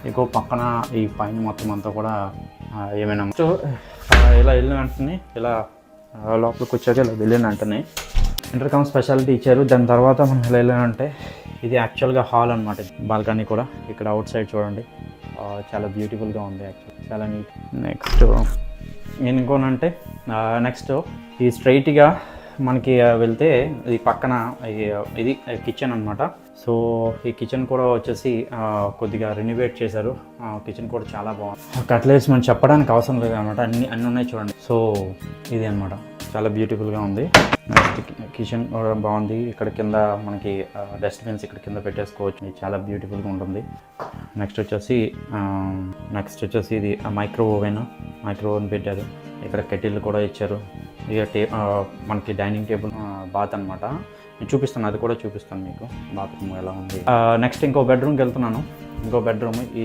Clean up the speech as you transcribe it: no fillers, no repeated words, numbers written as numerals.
ఇంకో పక్కన ఈ పైన మొత్తం అంతా కూడా ఏమైనా సో ఇలా వెళ్ళిన వెంటనే ఇలా లోపలికి వచ్చాక ఇలా వెళ్ళిన వెంటనే ఇంటర్కామ్ స్పెషాలిటీ ఇచ్చారు. దాని తర్వాత మనం ఇలా వెళ్ళానంటే ఇది యాక్చువల్గా హాల్ అనమాట. బాల్కనీ కూడా ఇక్కడ అవుట్ సైడ్ చూడండి, చాలా బ్యూటిఫుల్గా ఉంది యాక్చువల్, చాలా నీట్. నెక్స్ట్ నేను ఇంకోనంటే నెక్స్ట్ ఈ స్ట్రైట్గా మనకి వెళ్తే ఇది పక్కన ఇది కిచెన్ అనమాట. సో ఈ కిచెన్ కూడా వచ్చేసి కొద్దిగా రెనోవేట్ చేశారు. కిచెన్ కూడా చాలా బాగుంది. కట్లెట్స్ మనం చెప్పడానికి అవసరం లేదు అనమాట, అన్నీ ఉన్నాయి చూడండి. సో ఇది అనమాట, చాలా బ్యూటిఫుల్గా ఉంది. నెక్స్ట్ కిచెన్ కూడా బాగుంది. ఇక్కడ కింద మనకి డస్ట్బిన్స్ ఇక్కడ కింద పెట్టేసుకోవచ్చు, ఇది చాలా బ్యూటిఫుల్గా ఉంటుంది. నెక్స్ట్ వచ్చేసి ఇది మైక్రో ఓవెన్ పెట్టారు. ఇక్కడ కెటిల్ కూడా ఇచ్చారు. ఇక మనకి డైనింగ్ టేబుల్, బాత్ అనమాట. నేను చూపిస్తాను, అది కూడా చూపిస్తాను మీకు బాత్రూమ్ ఎలా ఉంది. నెక్స్ట్ ఇంకో బెడ్రూమ్కి వెళ్తున్నాను. ఇంకో బెడ్రూమ్ ఈ